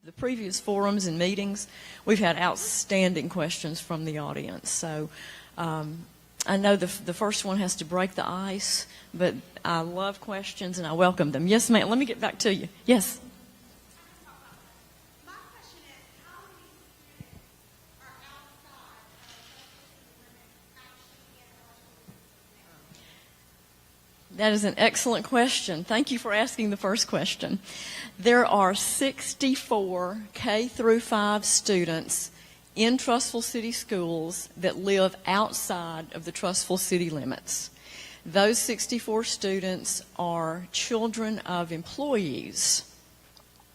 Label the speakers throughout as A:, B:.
A: the previous forums and meetings, we've had outstanding questions from the audience. So I know the first one has to break the ice, but I love questions and I welcome them. Yes, ma'am. Let me get back to you. Yes. That is an excellent question. Thank you for asking the first question. There are 64 K through 5 students in Trussville City Schools that live outside of the Trussville city limits. Those 64 students are children of employees.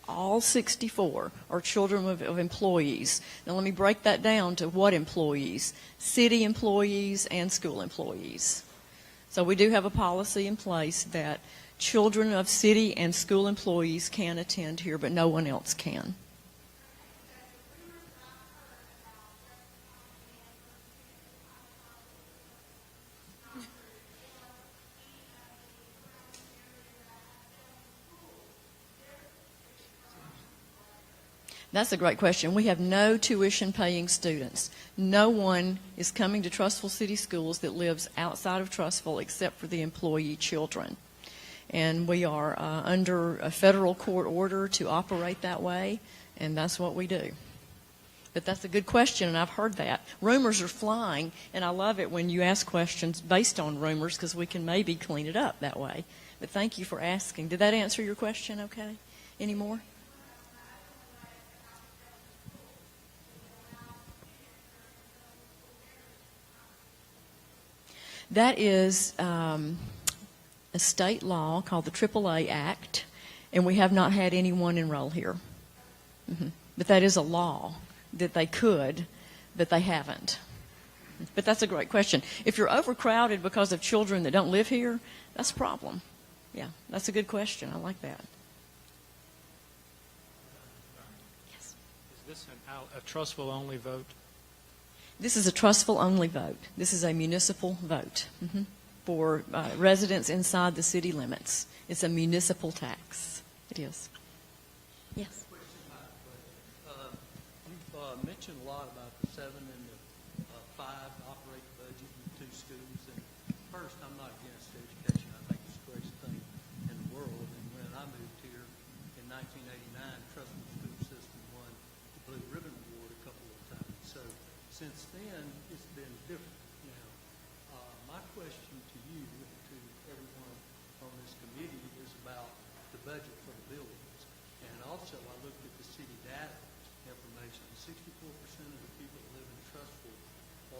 A: All 64 are children of employees. Now let me break that down to what employees? City employees and school employees. So we do have a policy in place that children of city and school employees can attend here, but no one else can. That's a great question. We have no tuition-paying students. No one is coming to Trussville City Schools that lives outside of Trussville except for the employee children. And we are under a federal court order to operate that way, and that's what we do. But that's a good question, and I've heard that. Rumors are flying, and I love it when you ask questions based on rumors because we can maybe clean it up that way. But thank you for asking. Did that answer your question okay? Any more? That is a state law called the AAA Act, and we have not had anyone enroll here. But that is a law that they could, but they haven't. But that's a great question. If you're overcrowded because of children that don't live here, that's a problem. Yeah, that's a good question. I like that. Yes.
B: Is this a Trussville-only vote?
A: This is a Trussville-only vote. This is a municipal vote for residents inside the city limits. It's a municipal tax. It is. Yes.
C: You've mentioned a lot about the 7 and the 5 operate budget in 2 schools. And first, I'm not against education. I think it's the greatest thing in the world. And when I moved here in 1989, Trussville School System won the Blue Ribbon Award a couple of times. So since then, it's been different. Now, my question to you, to everyone on this committee, is about the budget for the buildings. And also, I looked at the city data information. 64% of the people that live in Trussville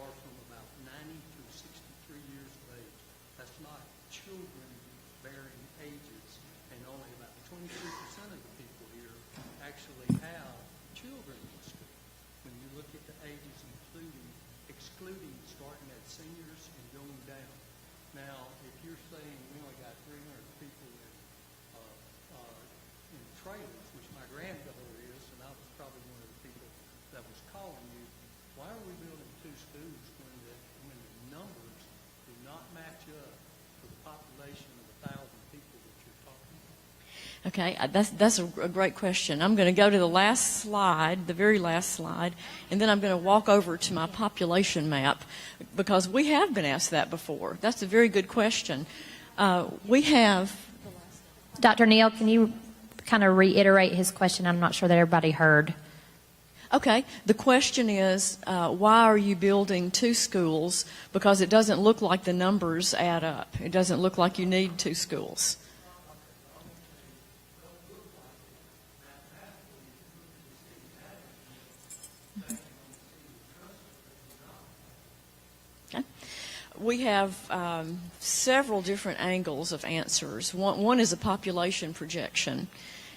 C: are from about 90 to 63 years of age. That's not children-bearing ages, and only about 23% of the people here actually have children in school. When you look at the ages excluding starting at seniors and going down. Now, if you're saying we only got 300 people in trailers, which my granddaughter is, and I was probably one of the people that was calling you, why are we building 2 schools when the numbers do not match up for the population of 1,000 people that you're talking about?
A: Okay, that's a great question. I'm going to go to the last slide, the very last slide, and then I'm going to walk over to my population map because we have been asked that before. That's a very good question. We have...
D: Dr. Neal, can you kind of reiterate his question? I'm not sure that everybody heard.
A: Okay, the question is, why are you building 2 schools? Because it doesn't look like the numbers add up. It doesn't look like you need 2 schools. We have several different angles of answers. One is a population projection,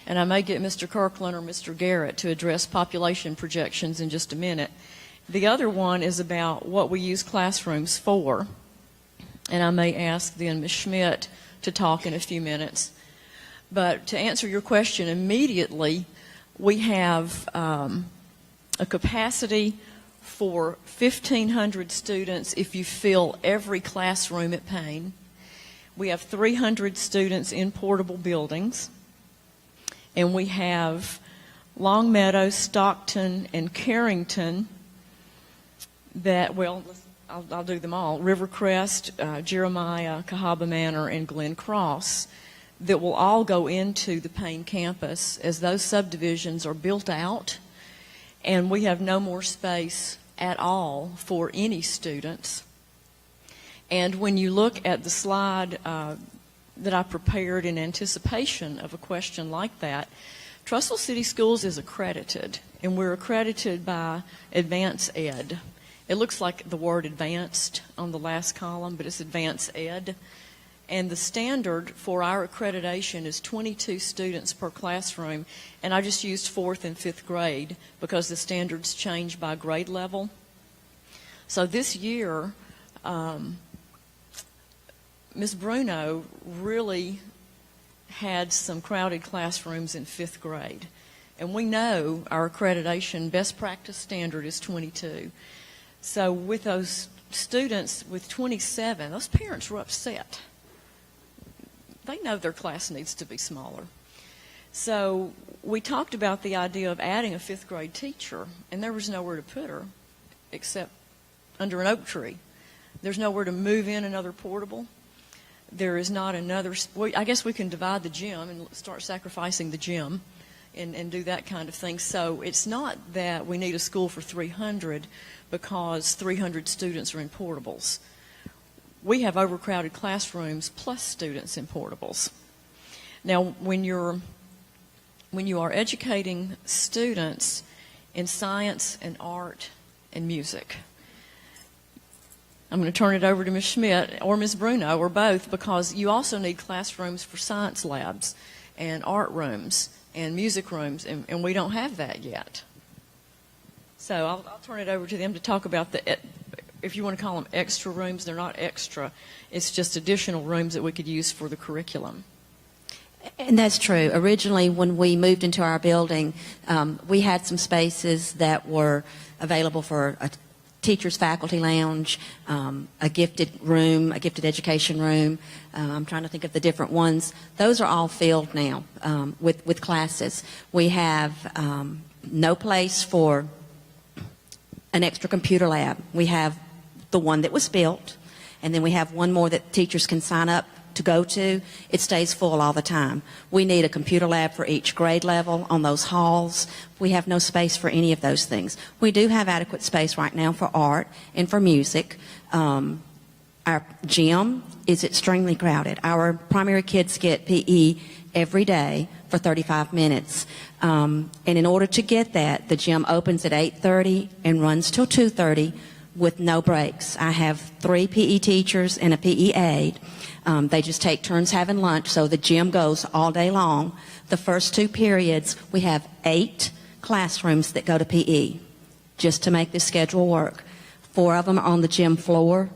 A: and I may get Mr. Kirkland or Mr. Garrett to address population projections in just a minute. The other one is about what we use classrooms for, and I may ask then Ms. Schmidt to talk in a few minutes. But to answer your question immediately, we have a capacity for 1,500 students if you fill every classroom at Payne. We have 300 students in portable buildings. And we have Longmeadow, Stockton, and Carrington that, well, I'll do them all, Rivercrest, Jeremiah, Cahaba Manor, and Glen Cross, that will all go into the Payne campus as those subdivisions are built out, and we have no more space at all for any students. And when you look at the slide that I prepared in anticipation of a question like that, Trussville City Schools is accredited, and we're accredited by Advance Ed. It looks like the word advanced on the last column, but it's Advance Ed. And the standard for our accreditation is 22 students per classroom, and I just used 4th and 5th grade because the standards change by grade level. So this year, Ms. Bruno really had some crowded classrooms in 5th grade. And we know our accreditation best practice standard is 22. So with those students with 27, those parents were upset. They know their class needs to be smaller. So we talked about the idea of adding a 5th grade teacher, and there was nowhere to put her except under an oak tree. There's nowhere to move in another portable. There is not another, I guess we can divide the gym and start sacrificing the gym and do that kind of thing. So it's not that we need a school for 300 because 300 students are in portables. We have overcrowded classrooms plus students in portables. Now, when you are educating students in science and art and music, I'm going to turn it over to Ms. Schmidt or Ms. Bruno or both, because you also need classrooms for science labs and art rooms and music rooms, and we don't have that yet. So I'll turn it over to them to talk about if you want to call them extra rooms. They're not extra. It's just additional rooms that we could use for the curriculum.
E: And that's true. Originally, when we moved into our building, we had some spaces that were available for a teacher's faculty lounge, a gifted room, a gifted education room. I'm trying to think of the different ones. Those are all filled now with classes. We have no place for an extra computer lab. We have the one that was built, and then we have one more that teachers can sign up to go to. It stays full all the time. We need a computer lab for each grade level on those halls. We have no space for any of those things. We do have adequate space right now for art and for music. Our gym is extremely crowded. Our primary kids get PE every day for 35 minutes. And in order to get that, the gym opens at 8:30 and runs till 2:30 with no breaks. I have 3 PE teachers and a PE aide. They just take turns having lunch, so the gym goes all day long. The first 2 periods, we have 8 classrooms that go to PE just to make the schedule work. 4 of them are on the gym floor.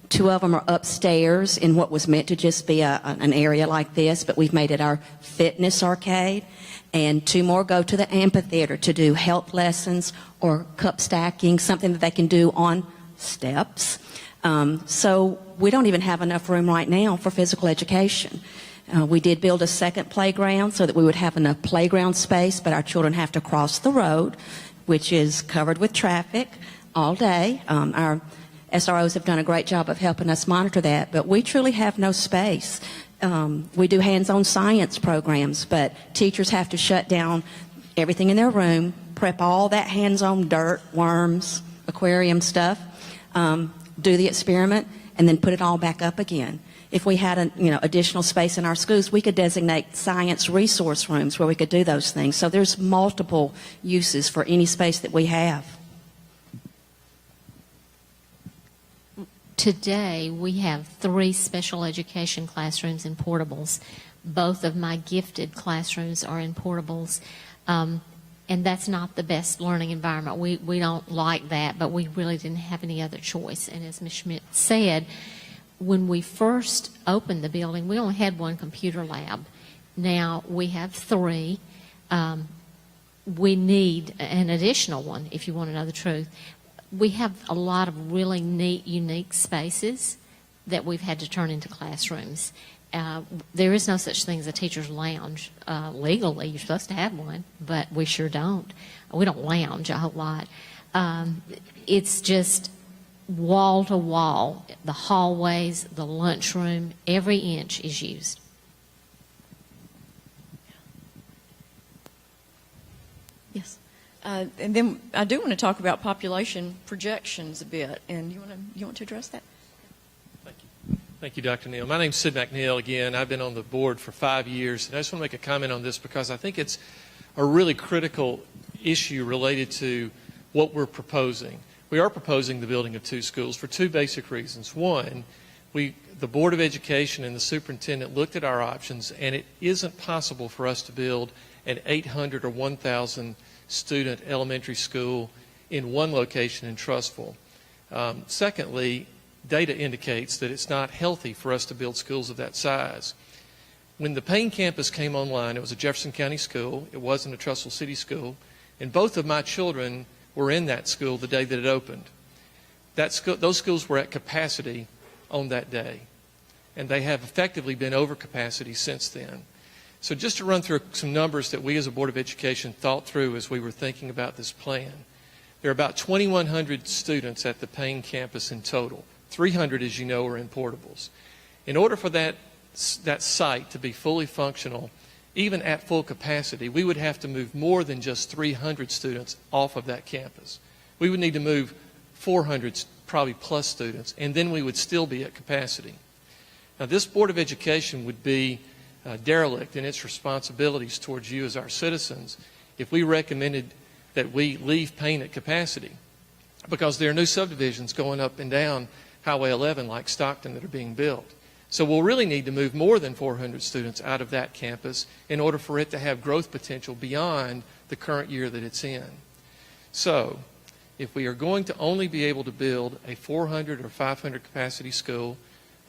E: 2 of them are upstairs in what was meant to just be an area like this, but we've made it our fitness arcade. And 2 more go to the amphitheater to do health lessons or cup stacking, something that they can do on steps. So we don't even have enough room right now for physical education. We did build a second playground so that we would have enough playground space, but our children have to cross the road, which is covered with traffic all day. Our SROs have done a great job of helping us monitor that, but we truly have no space. We do hands-on science programs, but teachers have to shut down everything in their room, prep all that hands-on dirt, worms, aquarium stuff, do the experiment, and then put it all back up again. If we had additional space in our schools, we could designate science resource rooms where we could do those things. So there's multiple uses for any space that we have.
F: Today, we have 3 special education classrooms in portables. Both of my gifted classrooms are in portables. And that's not the best learning environment. We don't like that, but we really didn't have any other choice. And as Ms. Schmidt said, when we first opened the building, we only had 1 computer lab. Now we have 3. We need an additional one, if you want to know the truth. We have a lot of really neat, unique spaces that we've had to turn into classrooms. There is no such thing as a teacher's lounge. Legally, you're supposed to have one, but we sure don't. We don't lounge a whole lot. It's just wall to wall. The hallways, the lunchroom, every inch is used.
A: Yes. And then I do want to talk about population projections a bit. And you want to address that?
G: Thank you. Thank you, Dr. Neal. My name's Sid McNeil again. I've been on the board for 5 years, and I just want to make a comment on this because I think it's a really critical issue related to what we're proposing. We are proposing the building of 2 schools for 2 basic reasons. One, the Board of Education and the superintendent looked at our options, and it isn't possible for us to build an 800 or 1,000 student elementary school in one location in Trussville. Secondly, data indicates that it's not healthy for us to build schools of that size. When the Payne campus came online, it was a Jefferson County school. It wasn't a Trussville City school. And both of my children were in that school the day that it opened. Those schools were at capacity on that day. And they have effectively been over capacity since then. So just to run through some numbers that we as a Board of Education thought through as we were thinking about this plan. There are about 2,100 students at the Payne campus in total. 300, as you know, are in portables. In order for that site to be fully functional, even at full capacity, we would have to move more than just 300 students off of that campus. We would need to move 400 probably plus students, and then we would still be at capacity. Now, this Board of Education would be derelict in its responsibilities towards you as our citizens if we recommended that we leave Payne at capacity, because there are new subdivisions going up and down Highway 11 like Stockton that are being built. So we'll really need to move more than 400 students out of that campus in order for it to have growth potential beyond the current year that it's in. So if we are going to only be able to build a 400 or 500 capacity school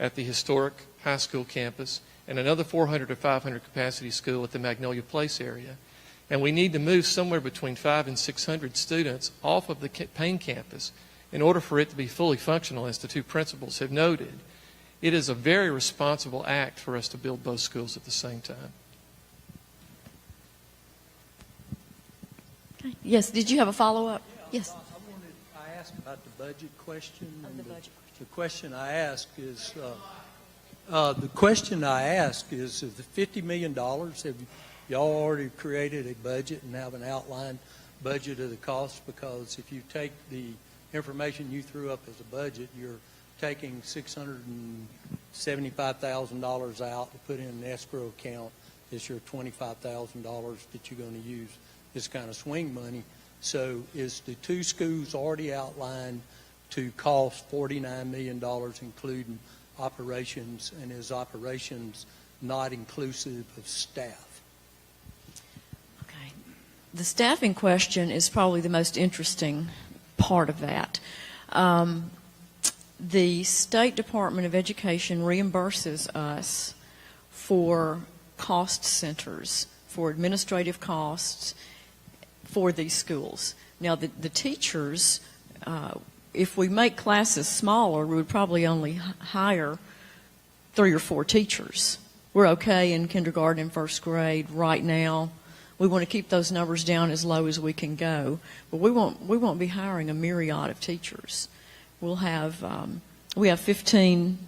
G: at the historic high school campus and another 400 or 500 capacity school at the Magnolia Place area, and we need to move somewhere between 500 and 600 students off of the Payne campus in order for it to be fully functional, as the 2 principals have noted, it is a very responsible act for us to build both schools at the same time.
A: Okay. Yes, did you have a follow-up? Yes.
C: I asked about the budget question. The question I ask is, the $50 million, have y'all already created a budget and have an outlined budget of the cost? Because if you take the information you threw up as a budget, you're taking $675,000 out to put in an escrow account. It's your $25,000 that you're going to use this kind of swing money. So is the 2 schools already outlined to cost $49 million, including operations, and is operations not inclusive of staff?
A: Okay. The staffing question is probably the most interesting part of that. The State Department of Education reimburses us for cost centers, for administrative costs for these schools. Now, the teachers, if we make classes smaller, we would probably only hire 3 or 4 teachers. We're okay in kindergarten and first grade right now. We want to keep those numbers down as low as we can go, but we won't be hiring a myriad of teachers. We'll have we have 15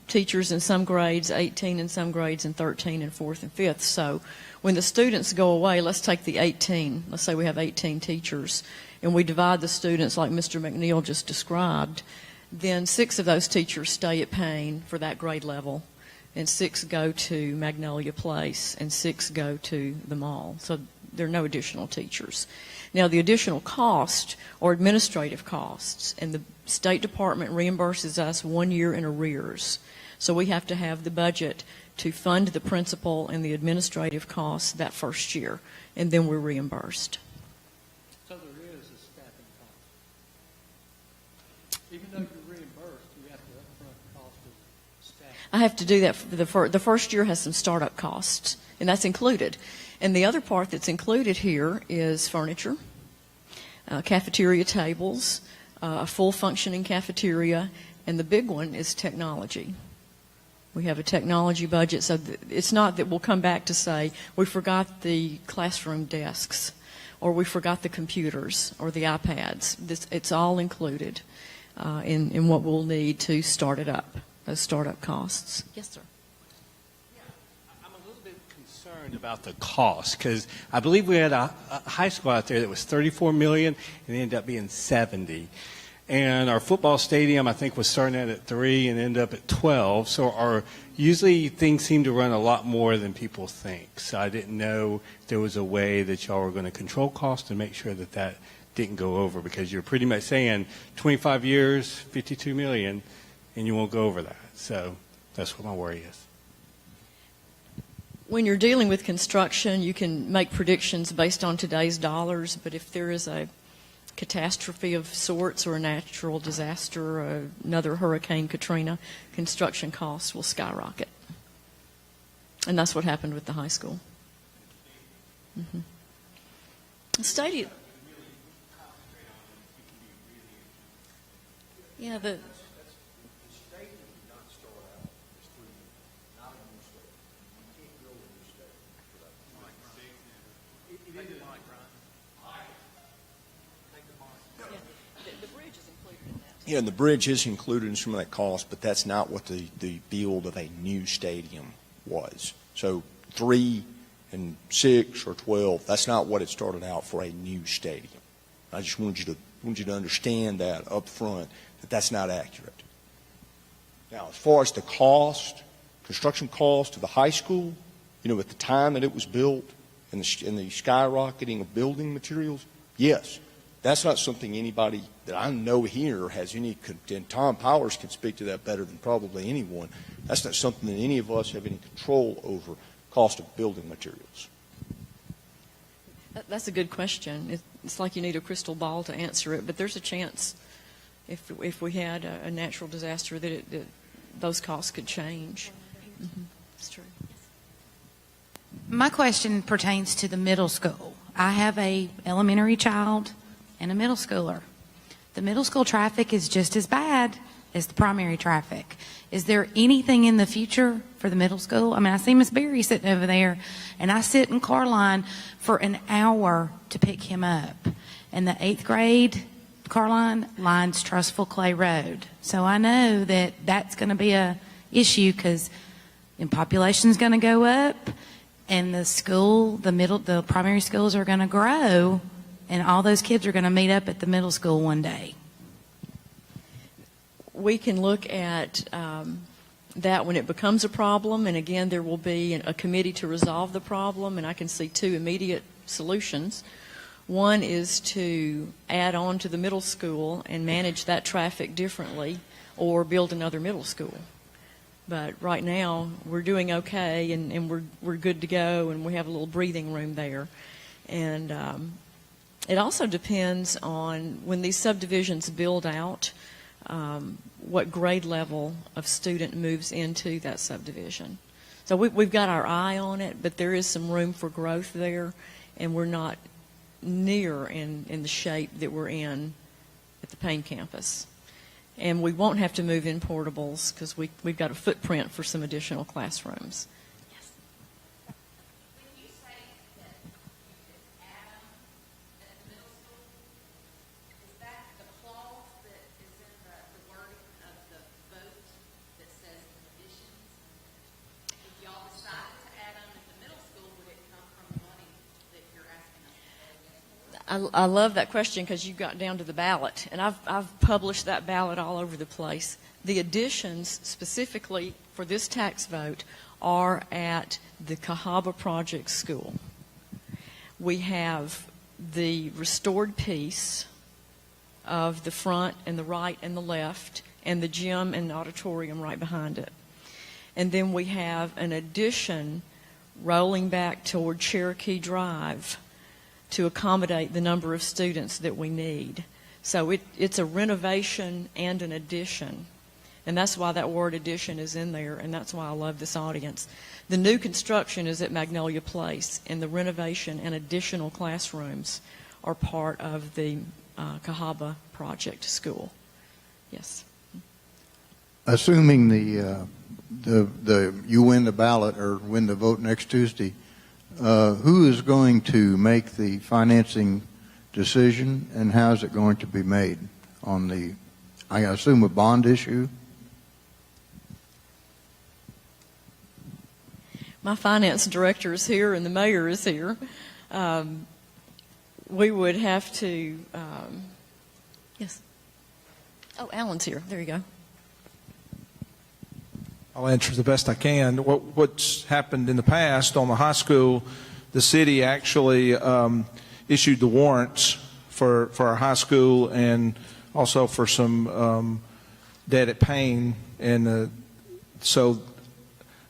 A: teachers in some grades, 18 in some grades, and 13 in 4th and 5th. So when the students go away, let's take the 18. Let's say we have 18 teachers, and we divide the students like Mr. McNeil just described. Then 6 of those teachers stay at Payne for that grade level, and 6 go to Magnolia Place, and 6 go to the mall. So there are no additional teachers. Now, the additional cost are administrative costs, and the State Department reimburses us 1 year in arrears. So we have to have the budget to fund the principal and the administrative costs that first year, and then we're reimbursed.
C: So there is a staffing cost. Even though you're reimbursed, you have the upfront cost of staffing.
A: I have to do that for the first year has some startup costs, and that's included. And the other part that's included here is furniture, cafeteria tables, a full functioning cafeteria, and the big one is technology. We have a technology budget, so it's not that we'll come back to say, we forgot the classroom desks, or we forgot the computers, or the iPads. It's all included in what we'll need to start it up, those startup costs. Yes, sir.
H: I'm a little bit concerned about the cost, because I believe we had a high school out there that was $34 million, and it ended up being $70. And our football stadium, I think, was starting at 3 and ended up at 12. So usually things seem to run a lot more than people think. So I didn't know if there was a way that y'all were going to control costs and make sure that that didn't go over, because you're pretty much saying 25 years, $52 million, and you won't go over that. So that's what my worry is.
A: When you're dealing with construction, you can make predictions based on today's dollars, but if there is a catastrophe of sorts or a natural disaster, or another Hurricane Katrina, construction costs will skyrocket. And that's what happened with the high school. Mm-hmm. The stadium. Yeah, the.
I: Yeah, and the bridge is included in some of that cost, but that's not what the build of a new stadium was. So 3 and 6 or 12, that's not what it started out for a new stadium. I just wanted you to understand that up front, that that's not accurate. Now, as far as the cost, construction cost of the high school, at the time that it was built and the skyrocketing of building materials, yes. That's not something anybody that I know here has any, and Tom Powers can speak to that better than probably anyone. That's not something that any of us have any control over, cost of building materials.
A: That's a good question. It's like you need a crystal ball to answer it, but there's a chance if we had a natural disaster that those costs could change. Mm-hmm. It's true.
J: My question pertains to the middle school. I have a elementary child and a middle schooler. The middle school traffic is just as bad as the primary traffic. Is there anything in the future for the middle school? I mean, I see Miss Berry sitting over there, and I sit in car line for an hour to pick him up. And the 8th grade car line lines Trussville Clay Road. So I know that that's going to be a issue, because population's going to go up, and the primary schools are going to grow, and all those kids are going to meet up at the middle school one day.
A: We can look at that when it becomes a problem, and again, there will be a committee to resolve the problem, and I can see 2 immediate solutions. One is to add on to the middle school and manage that traffic differently, or build another middle school. But right now, we're doing okay, and we're good to go, and we have a little breathing room there. And it also depends on when these subdivisions build out, what grade level of student moves into that subdivision. So we've got our eye on it, but there is some room for growth there, and we're not near in the shape that we're in at the Payne campus. And we won't have to move in portables, because we've got a footprint for some additional classrooms. Yes.
J: When you say that you could add them at the middle school, is that the clause that is in the wording of the vote that says additions? If y'all decided to add them at the middle school, would it come from the money that you're asking us to pay?
A: I love that question, because you got down to the ballot, and I've published that ballot all over the place. The additions specifically for this tax vote are at the Cahaba Project School. We have the restored piece of the front and the right and the left, and the gym and auditorium right behind it. And then we have an addition rolling back toward Cherokee Drive to accommodate the number of students that we need. So it's a renovation and an addition. And that's why that word addition is in there, and that's why I love this audience. The new construction is at Magnolia Place, and the renovation and additional classrooms are part of the Cahaba Project School. Yes.
K: Assuming the you win the ballot or win the vote next Tuesday, who is going to make the financing decision, and how is it going to be made on the, I assume, a bond issue?
A: My finance director is here and the mayor is here. We would have to, yes. Oh, Alan's here. There you go.
L: I'll answer the best I can. What's happened in the past on the high school, the city actually issued the warrants for our high school and also for some debt at Payne. And so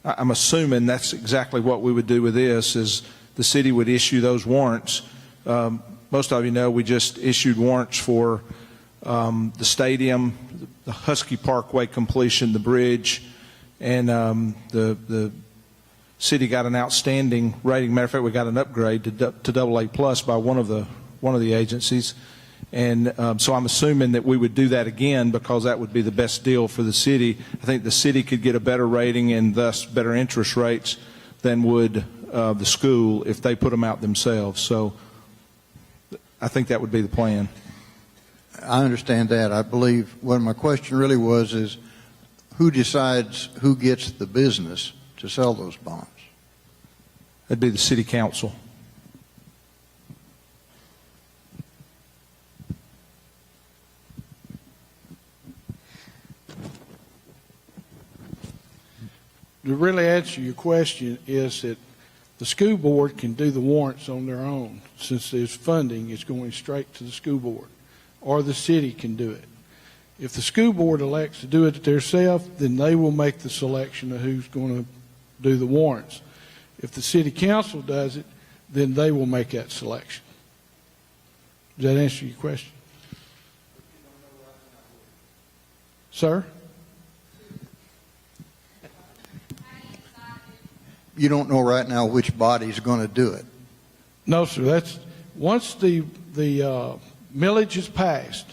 L: I'm assuming that's exactly what we would do with this, is the city would issue those warrants. Most of you know we just issued warrants for the stadium, the Husky Parkway completion, the bridge, and the city got an outstanding rating. Matter of fact, we got an upgrade to AA+ by one of the agencies. And so I'm assuming that we would do that again because that would be the best deal for the city. I think the city could get a better rating and thus better interest rates than would the school if they put them out themselves. So I think that would be the plan.
K: I understand that. I believe what my question really was is who decides who gets the business to sell those bonds?
L: That'd be the city council.
M: To really answer your question is that the school board can do the warrants on their own. Since there's funding, it's going straight to the school board, or the city can do it. If the school board elects to do it themselves, then they will make the selection of who's going to do the warrants. If the city council does it, then they will make that selection. Does that answer your question? Sir?
K: You don't know right now which body's going to do it.
M: No, sir. That's once the millage is passed,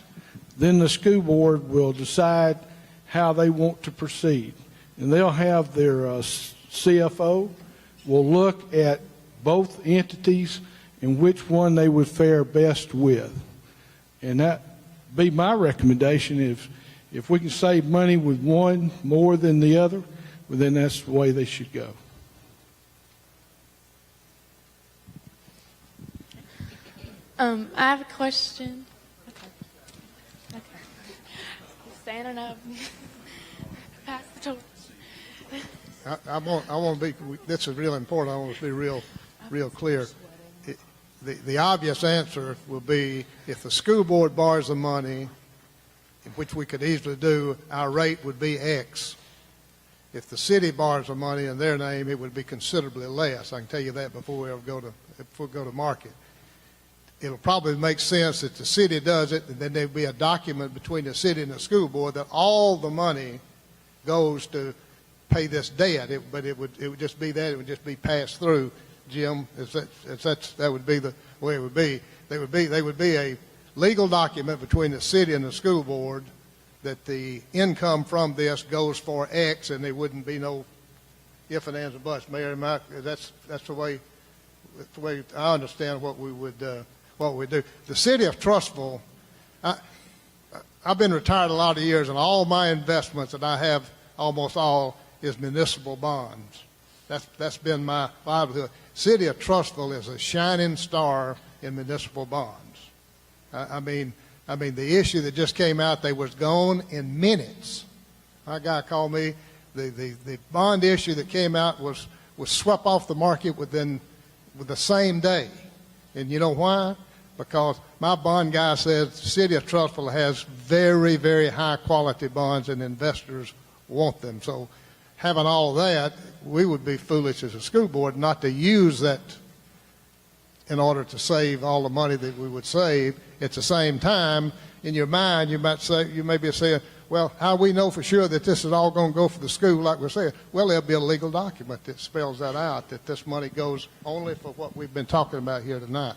M: then the school board will decide how they want to proceed, and they'll have their CFO will look at both entities and which one they would fare best with, and that be my recommendation. If we can save money with one more than the other, well, then that's the way they should go.
N: I have a question. Okay. Standing up. Pass the torch.
O: I want to be. This is real important. I want to be real clear. The obvious answer will be if the school board borrows the money, which we could easily do, our rate would be X. If the city borrows the money in their name, it would be considerably less. I can tell you that before we ever go to market. It'll probably make sense that the city does it, and then there'll be a document between the city and the school board that all the money goes to pay this debt. But it would just be that. It would just be passed through. Jim, that would be the way it would be. They would be a legal document between the city and the school board that the income from this goes for X, and there wouldn't be no if and ands or buts. Mayor, that's the way I understand what we would do. The city of Trussville, I've been retired a lot of years, and all my investments that I have, almost all, is municipal bonds. That's been my livelihood. City of Trussville is a shining star in municipal bonds. I mean, the issue that just came out, they was gone in minutes. My guy called me. The bond issue that came out was swept off the market with the same day. And you know why? Because my bond guy says the city of Trussville has very, very high quality bonds and investors want them. So having all of that, we would be foolish as a school board not to use that in order to save all the money that we would save. At the same time, in your mind, you may be saying, well, how do we know for sure that this is all going to go for the school like we're saying? Well, there'll be a legal document that spells that out, that this money goes only for what we've been talking about here tonight.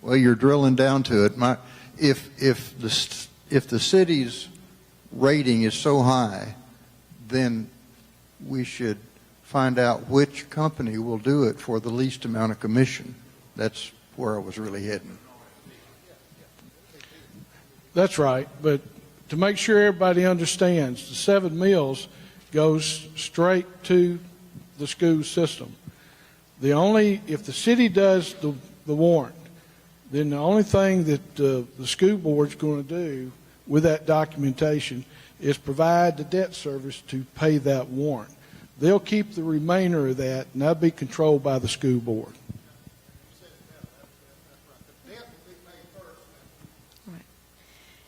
K: Well, you're drilling down to it. If the city's rating is so high, then we should find out which company will do it for the least amount of commission. That's where I was really heading.
M: That's right, but to make sure everybody understands, the 7 meals goes straight to the school system. If the city does the warrant, then the only thing that the school board's going to do with that documentation is provide the debt service to pay that warrant. They'll keep the remainder of that, and that'll be controlled by the school board.
A: Right.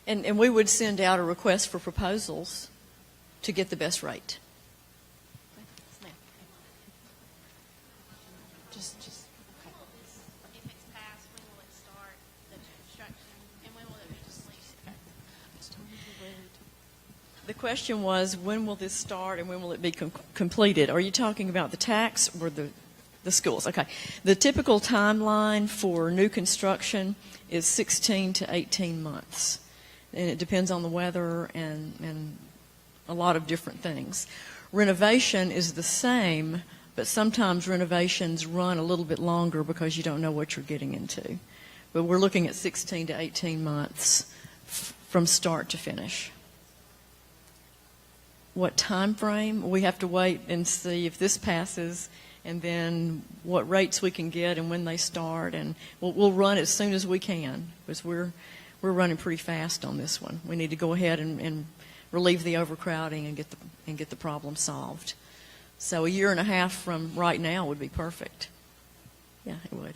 A: And we would send out a request for proposals to get the best rate.
N: Just. Okay. If it's passed, when will it start the construction, and when will it be completed?
A: The question was, when will this start and when will it be completed? Are you talking about the tax or the schools? Okay. The typical timeline for new construction is 16 to 18 months. And it depends on the weather and a lot of different things. Renovation is the same, but sometimes renovations run a little bit longer because you don't know what you're getting into. But we're looking at 16 to 18 months from start to finish. What time frame? We have to wait and see if this passes, and then what rates we can get and when they start, and we'll run as soon as we can, because we're running pretty fast on this one. We need to go ahead and relieve the overcrowding and get the problem solved. So a year and a half from right now would be perfect. Yeah, it would.